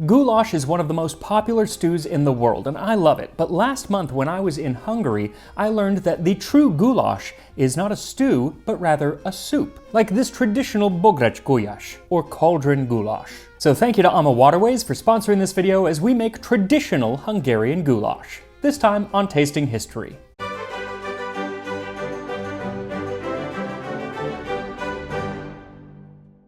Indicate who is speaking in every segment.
Speaker 1: Goulash is one of the most popular stews in the world, and I love it. But last month when I was in Hungary, I learned that the true goulash is not a stew, but rather a soup, like this traditional Blvd goulash, or cauldron goulash. So thank you to Amma Waterways for sponsoring this video as we make traditional Hungarian goulash, this time on Tasting History.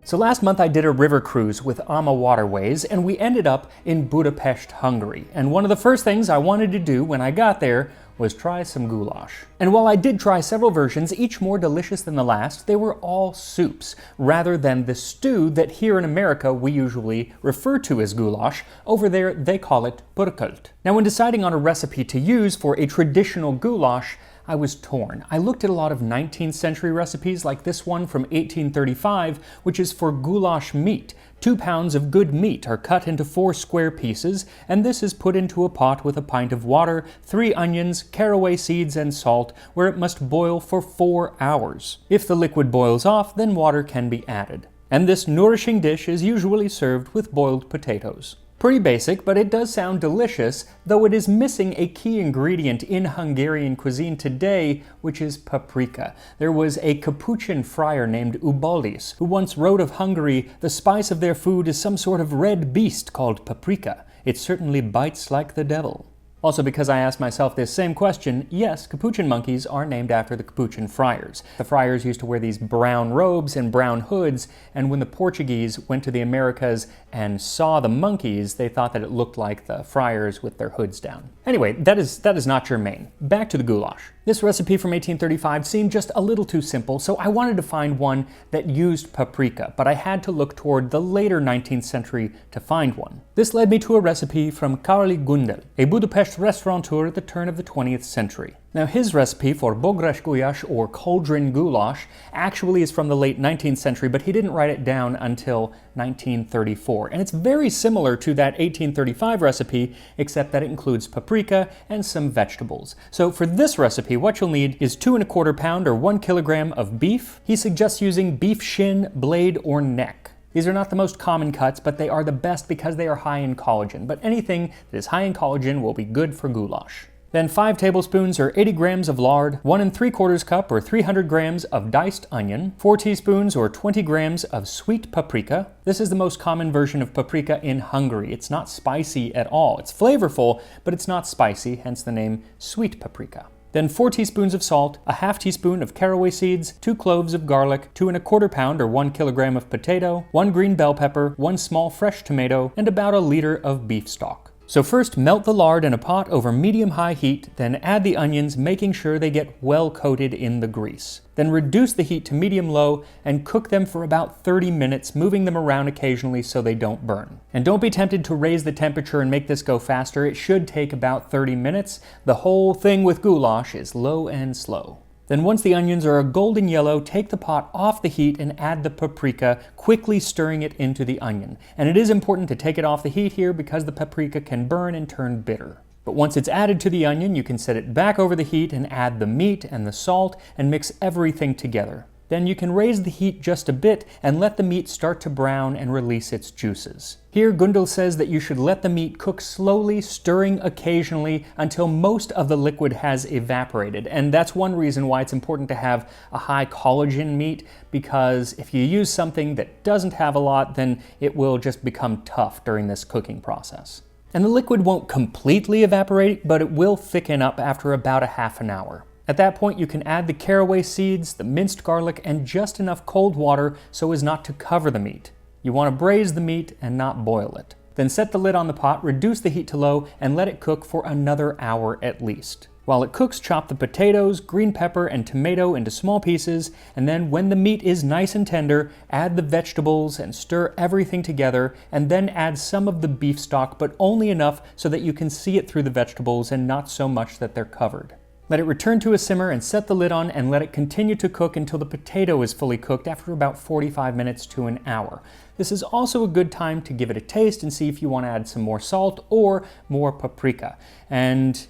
Speaker 1: So last month I did a river cruise with Amma Waterways, and we ended up in Budapest, Hungary. And one of the first things I wanted to do when I got there was try some goulash. And while I did try several versions, each more delicious than the last, they were all soups, rather than the stew that here in America we usually refer to as goulash. Over there they call it pörkölt. Now when deciding on a recipe to use for a traditional goulash, I was torn. I looked at a lot of 19th century recipes like this one from 1835, which is for goulash meat. 2 pounds of good meat are cut into 4 square pieces, and this is put into a pot with a pint of water, 3 onions, caraway seeds, and salt, where it must boil for 4 hours. If the liquid boils off, then water can be added. And this nourishing dish is usually served with boiled potatoes. Pretty basic, but it does sound delicious, though it is missing a key ingredient in Hungarian cuisine today, which is paprika. There was a Capuchin friar named Blvd who once wrote of Hungary, "The spice of their food is some sort of red beast called paprika. It certainly bites like the devil." Also, because I asked myself this same question, yes, Capuchin monkeys are named after the Capuchin friars. The friars used to wear these brown robes and brown hoods, and when the Portuguese went to the Americas and saw the monkeys, they thought that it looked like the friars with their hoods down. Anyway, that is not germane. Back to the goulash. This recipe from 1835 seemed just a little too simple, so I wanted to find one that used paprika, but I had to look toward the later 19th century to find one. This led me to a recipe from Károly Gundel, a Budapest restaurateur at the turn of the 20th century. Now his recipe for Blvd goulash, or cauldron goulash, actually is from the late 19th century, but he didn't write it down until 1934. And it's very similar to that 1835 recipe, except that it includes paprika and some vegetables. So for this recipe, what you'll need is 2 1/4 pound or 1 kilogram of beef. He suggests using beef shin, blade, or neck. These are not the most common cuts, but they are the best because they are high in collagen. But anything that is high in collagen will be good for goulash. Then 5 tablespoons or 80 grams of lard, 1 3/4 cup or 300 grams of diced onion, 4 teaspoons or 20 grams of sweet paprika. This is the most common version of paprika in Hungary. It's not spicy at all. It's flavorful, but it's not spicy, hence the name sweet paprika. Then 4 teaspoons of salt, a half teaspoon of caraway seeds, 2 cloves of garlic, 2 1/4 pound or 1 kilogram of potato, 1 green bell pepper, 1 small fresh tomato, and about a liter of beef stock. So first melt the lard in a pot over medium-high heat, then add the onions, making sure they get well coated in the grease. Then reduce the heat to medium-low and cook them for about 30 minutes, moving them around occasionally so they don't burn. And don't be tempted to raise the temperature and make this go faster. It should take about 30 minutes. The whole thing with goulash is low and slow. Then once the onions are a golden yellow, take the pot off the heat and add the paprika, quickly stirring it into the onion. And it is important to take it off the heat here because the paprika can burn and turn bitter. But once it's added to the onion, you can set it back over the heat and add the meat and the salt and mix everything together. Then you can raise the heat just a bit and let the meat start to brown and release its juices. Here, Gundel says that you should let the meat cook slowly, stirring occasionally until most of the liquid has evaporated. And that's one reason why it's important to have a high collagen meat, because if you use something that doesn't have a lot, then it will just become tough during this cooking process. And the liquid won't completely evaporate, but it will thicken up after about a half an hour. At that point, you can add the caraway seeds, the minced garlic, and just enough cold water so as not to cover the meat. You want to braise the meat and not boil it. Then set the lid on the pot, reduce the heat to low, and let it cook for another hour at least. While it cooks, chop the potatoes, green pepper, and tomato into small pieces, and then when the meat is nice and tender, add the vegetables and stir everything together, and then add some of the beef stock, but only enough so that you can see it through the vegetables and not so much that they're covered. Let it return to a simmer and set the lid on and let it continue to cook until the potato is fully cooked after about 45 minutes to an hour. This is also a good time to give it a taste and see if you want to add some more salt or more paprika. And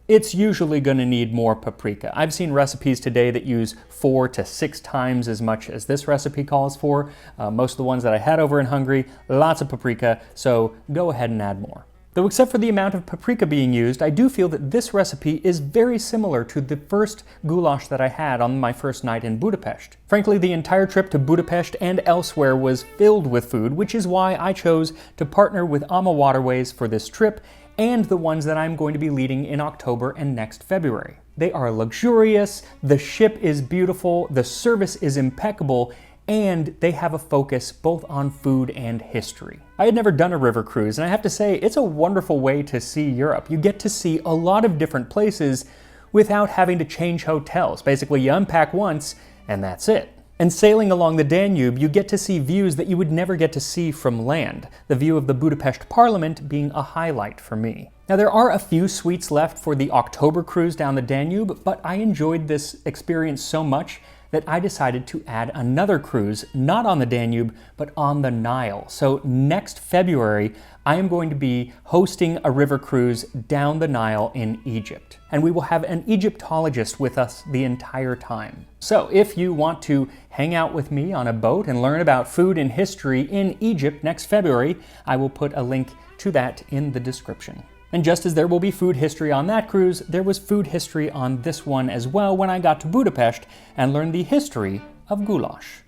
Speaker 1: it's usually going to need more paprika. I've seen recipes today that use 4 to 6 times as much as this recipe calls for. Most of the ones that I had over in Hungary, lots of paprika, so go ahead and add more. Though except for the amount of paprika being used, I do feel that this recipe is very similar to the first goulash that I had on my first night in Budapest. Frankly, the entire trip to Budapest and elsewhere was filled with food, which is why I chose to partner with Amma Waterways for this trip and the ones that I'm going to be leading in October and next February. They are luxurious, the ship is beautiful, the service is impeccable, and they have a focus both on food and history. I had never done a river cruise, and I have to say, it's a wonderful way to see Europe. You get to see a lot of different places without having to change hotels. Basically, you unpack once, and that's it. And sailing along the Danube, you get to see views that you would never get to see from land, the view of the Budapest Parliament being a highlight for me. Now, there are a few suites left for the October cruise down the Danube, but I enjoyed this experience so much that I decided to add another cruise, not on the Danube, but on the Nile. So next February, I am going to be hosting a river cruise down the Nile in Egypt. And we will have an Egyptologist with us the entire time. So if you want to hang out with me on a boat and learn about food and history in Egypt next February, I will put a link to that in the description. And just as there will be food history on that cruise, there was food history on this one as well when I got to Budapest and learned the history of goulash.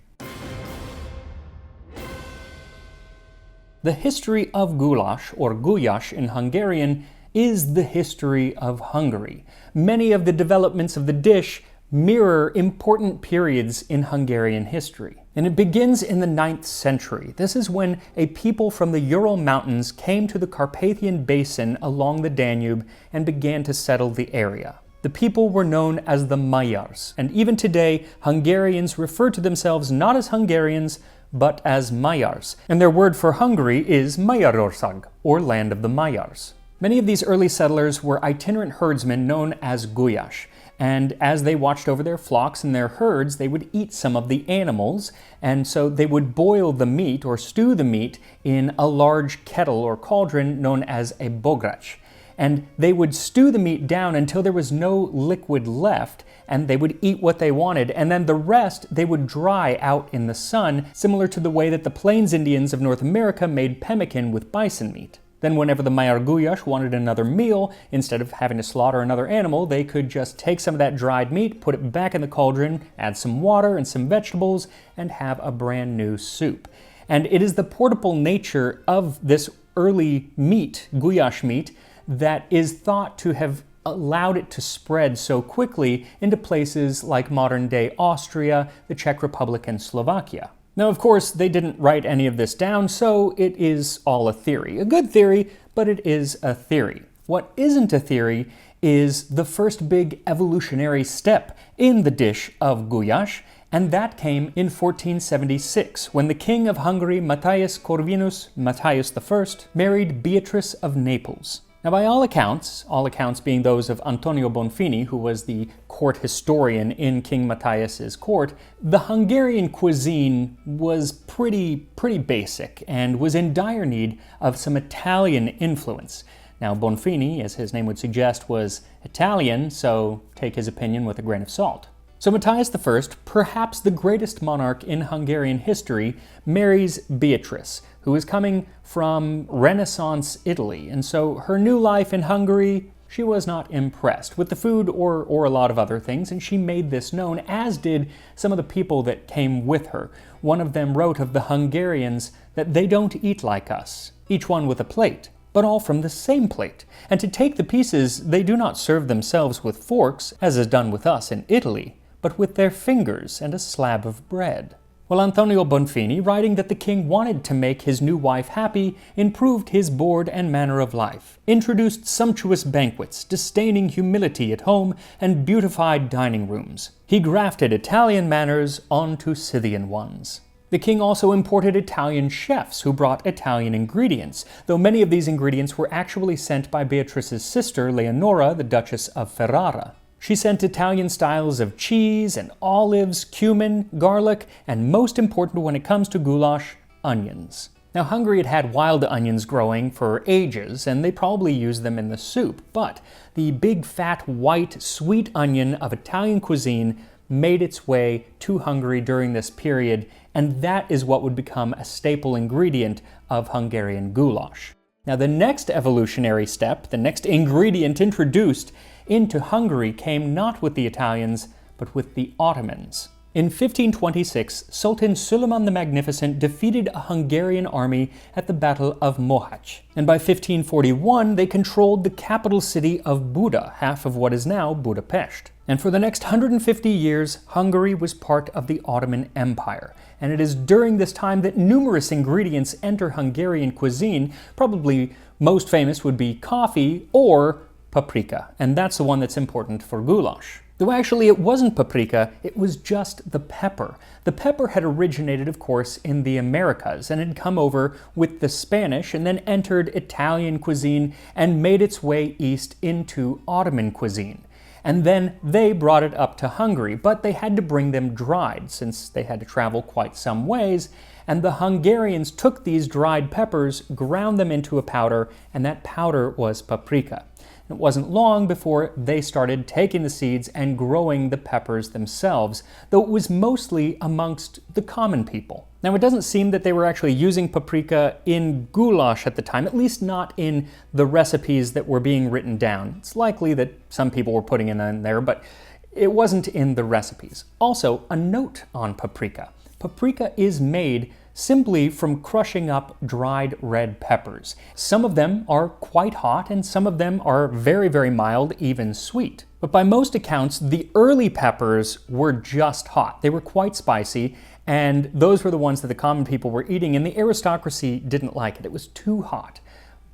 Speaker 1: The history of goulash, or gulyás in Hungarian, is the history of Hungary. Many of the developments of the dish mirror important periods in Hungarian history. And it begins in the 9th century. This is when a people from the Ural Mountains came to the Carpathian Basin along the Danube and began to settle the area. The people were known as the Magyars, and even today, Hungarians refer to themselves not as Hungarians, but as Magyars, and their word for Hungary is Magyarország, or Land of the Magyars. Many of these early settlers were itinerant herdsmen known as gulyás, and as they watched over their flocks and their herds, they would eat some of the animals, and so they would boil the meat or stew the meat in a large kettle or cauldron known as a bograch. And they would stew the meat down until there was no liquid left, and they would eat what they wanted, and then the rest they would dry out in the sun, similar to the way that the Plains Indians of North America made pemmican with bison meat. Then whenever the Magyar Gulyás wanted another meal, instead of having to slaughter another animal, they could just take some of that dried meat, put it back in the cauldron, add some water and some vegetables, and have a brand new soup. And it is the portable nature of this early meat, gulyás meat, that is thought to have allowed it to spread so quickly into places like modern-day Austria, the Czech Republic, and Slovakia. Now, of course, they didn't write any of this down, so it is all a theory. A good theory, but it is a theory. What isn't a theory is the first big evolutionary step in the dish of gulyás, and that came in 1476, when the King of Hungary, Matthias Corvinus, Matthias I, married Beatrice of Naples. Now, by all accounts being those of Antonio Bonfini, who was the court historian in King Matthias's court, the Hungarian cuisine was pretty basic and was in dire need of some Italian influence. Now, Bonfini, as his name would suggest, was Italian, so take his opinion with a grain of salt. So Matthias I, perhaps the greatest monarch in Hungarian history, marries Beatrice, who is coming from Renaissance Italy, and so her new life in Hungary, she was not impressed with the food or a lot of other things, and she made this known, as did some of the people that came with her. One of them wrote of the Hungarians that they don't eat like us, each one with a plate, but all from the same plate. And to take the pieces, they do not serve themselves with forks, as is done with us in Italy, but with their fingers and a slab of bread. Well, Antonio Bonfini, writing that the king wanted to make his new wife happy, improved his board and manner of life, introduced sumptuous banquets, disdaining humility at home, and beautified dining rooms. He grafted Italian manners onto Scythian ones. The king also imported Italian chefs who brought Italian ingredients, though many of these ingredients were actually sent by Beatrice's sister, Leonora, the Duchess of Ferrara. She sent Italian styles of cheese and olives, cumin, garlic, and most important when it comes to goulash, onions. Now, Hungary had had wild onions growing for ages, and they probably used them in the soup, but the big, fat, white, sweet onion of Italian cuisine made its way to Hungary during this period, and that is what would become a staple ingredient of Hungarian goulash. Now, the next evolutionary step, the next ingredient introduced into Hungary came not with the Italians, but with the Ottomans. In 1526, Sultan Suleiman the Magnificent defeated a Hungarian army at the Battle of Mohacs, and by 1541 they controlled the capital city of Buda, half of what is now Budapest. And for the next 150 years, Hungary was part of the Ottoman Empire, and it is during this time that numerous ingredients enter Hungarian cuisine. Probably most famous would be coffee or paprika, and that's the one that's important for goulash. Though actually it wasn't paprika, it was just the pepper. The pepper had originated, of course, in the Americas and had come over with the Spanish and then entered Italian cuisine and made its way east into Ottoman cuisine. And then they brought it up to Hungary, but they had to bring them dried since they had to travel quite some ways, and the Hungarians took these dried peppers, ground them into a powder, and that powder was paprika. It wasn't long before they started taking the seeds and growing the peppers themselves, though it was mostly amongst the common people. Now, it doesn't seem that they were actually using paprika in goulash at the time, at least not in the recipes that were being written down. It's likely that some people were putting it in there, but it wasn't in the recipes. Also, a note on paprika. Paprika is made simply from crushing up dried red peppers. Some of them are quite hot and some of them are very, very mild, even sweet. But by most accounts, the early peppers were just hot. They were quite spicy, and those were the ones that the common people were eating, and the aristocracy didn't like it. It was too hot.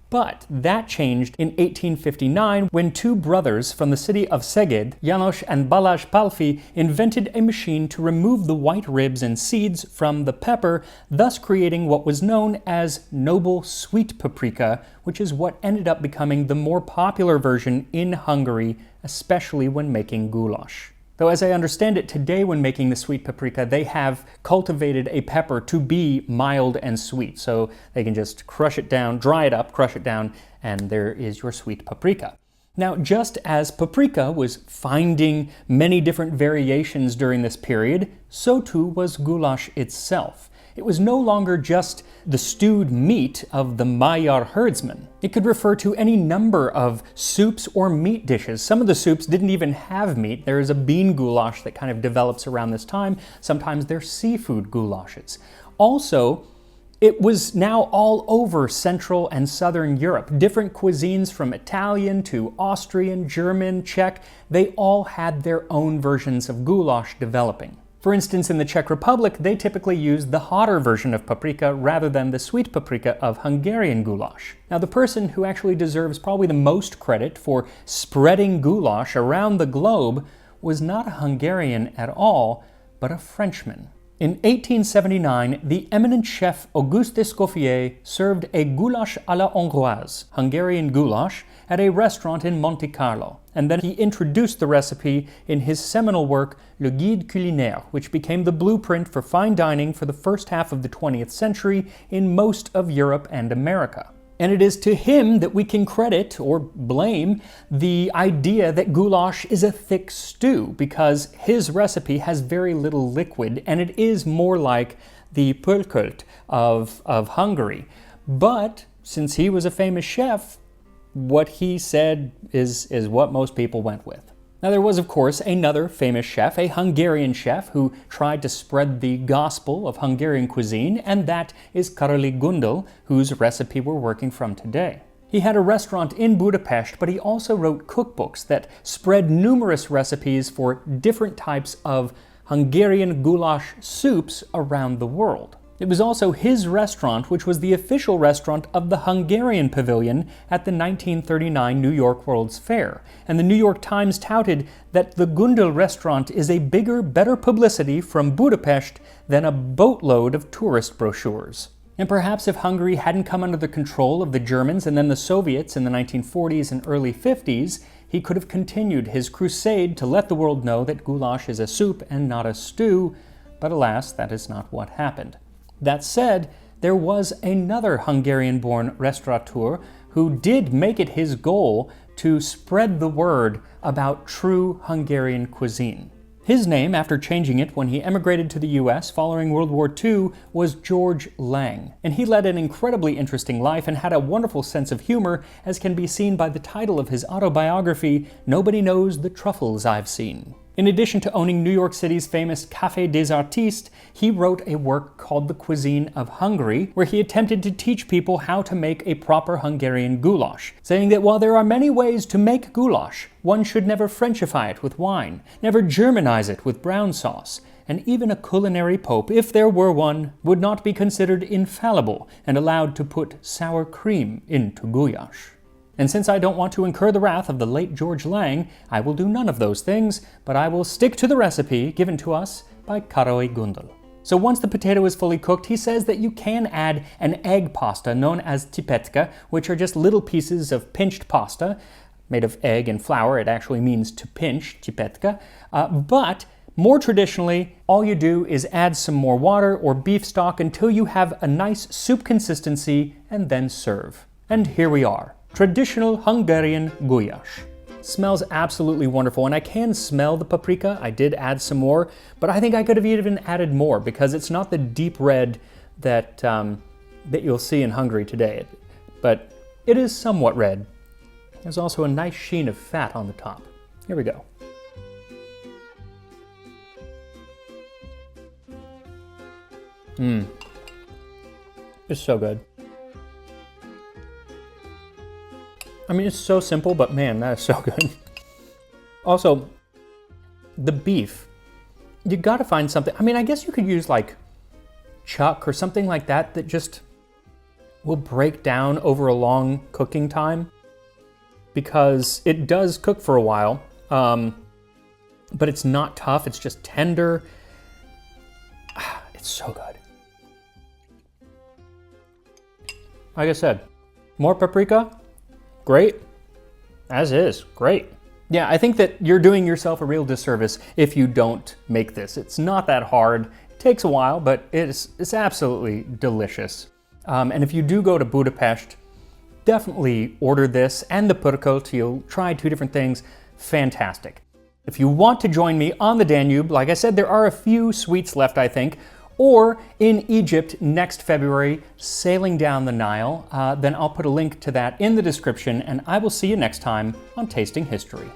Speaker 1: But that changed in 1859 when two brothers from the city of Szeged, János and Balázs Pálffy, invented a machine to remove the white ribs and seeds from the pepper, thus creating what was known as noble sweet paprika, which is what ended up becoming the more popular version in Hungary, especially when making goulash. Though as I understand it, today when making the sweet paprika, they have cultivated a pepper to be mild and sweet. So they can just crush it down, dry it up, crush it down, and there is your sweet paprika. Now, just as paprika was finding many different variations during this period, so too was goulash itself. It was no longer just the stewed meat of the Magyar herdsman. It could refer to any number of soups or meat dishes. Some of the soups didn't even have meat. There is a bean goulash that kind of develops around this time. Sometimes they're seafood goulashes. Also, it was now all over Central and Southern Europe. Different cuisines from Italian to Austrian, German, Czech, they all had their own versions of goulash developing. For instance, in the Czech Republic, they typically use the hotter version of paprika rather than the sweet paprika of Hungarian goulash. Now, the person who actually deserves probably the most credit for spreading goulash around the globe was not a Hungarian at all, but a Frenchman. In 1879, the eminent chef Auguste Escoffier served a goulash à la hongroise, Hungarian goulash, at a restaurant in Monte Carlo, and then he introduced the recipe in his seminal work, Le Guide Culinaire, which became the blueprint for fine dining for the first half of the 20th century in most of Europe and America. And it is to him that we can credit or blame the idea that goulash is a thick stew, because his recipe has very little liquid and it is more like the pulkult of Hungary. But since he was a famous chef, what he said is what most people went with. Now, there was, of course, another famous chef, a Hungarian chef, who tried to spread the gospel of Hungarian cuisine, and that is Károly Gundel, whose recipe we're working from today. He had a restaurant in Budapest, but he also wrote cookbooks that spread numerous recipes for different types of Hungarian goulash soups around the world. It was also his restaurant which was the official restaurant of the Hungarian Pavilion at the 1939 New York World's Fair, and the New York Times touted that the Gundel restaurant is a bigger, better publicity from Budapest than a boatload of tourist brochures. And perhaps if Hungary hadn't come under the control of the Germans and then the Soviets in the 1940s and early 50s, he could have continued his crusade to let the world know that goulash is a soup and not a stew, but alas, that is not what happened. That said, there was another Hungarian-born restaurateur who did make it his goal to spread the word about true Hungarian cuisine. His name, after changing it when he emigrated to the US following World War II, was George Lang, and he led an incredibly interesting life and had a wonderful sense of humor, as can be seen by the title of his autobiography, Nobody Knows the Truffles I've Seen. In addition to owning New York City's famous Café des Artistes, he wrote a work called The Cuisine of Hungary, where he attempted to teach people how to make a proper Hungarian goulash, saying that while there are many ways to make goulash, one should never Frenchify it with wine, never Germanize it with brown sauce, and even a culinary pope, if there were one, would not be considered infallible and allowed to put sour cream into goulash. And since I don't want to incur the wrath of the late George Lang, I will do none of those things, but I will stick to the recipe given to us by Károly Gundel. So once the potato is fully cooked, he says that you can add an egg pasta known as tipetka, which are just little pieces of pinched pasta made of egg and flour. It actually means to pinch, tipetka. But more traditionally, all you do is add some more water or beef stock until you have a nice soup consistency and then serve. And here we are. Traditional Hungarian goulash. Smells absolutely wonderful, and I can smell the paprika. I did add some more, but I think I could have even added more because it's not the deep red that that you'll see in Hungary today, but it is somewhat red. There's also a nice sheen of fat on the top. Here we go. It's so good. I mean, it's so simple, but man, that is so good. Also, the beef, you gotta find something. I mean, I guess you could use like chuck or something like that that just will break down over a long cooking time, because it does cook for a while, but it's not tough, it's just tender. It's so good. Like I said, more paprika, great. As is, great. Yeah, I think that you're doing yourself a real disservice if you don't make this. It's not that hard. It takes a while, but it's absolutely delicious. And if you do go to Budapest, definitely order this and the pörkölt. You'll try two different things. Fantastic. If you want to join me on the Danube, like I said, there are a few suites left, I think, or in Egypt next February, sailing down the Nile, then I'll put a link to that in the description, and I will see you next time on Tasting History.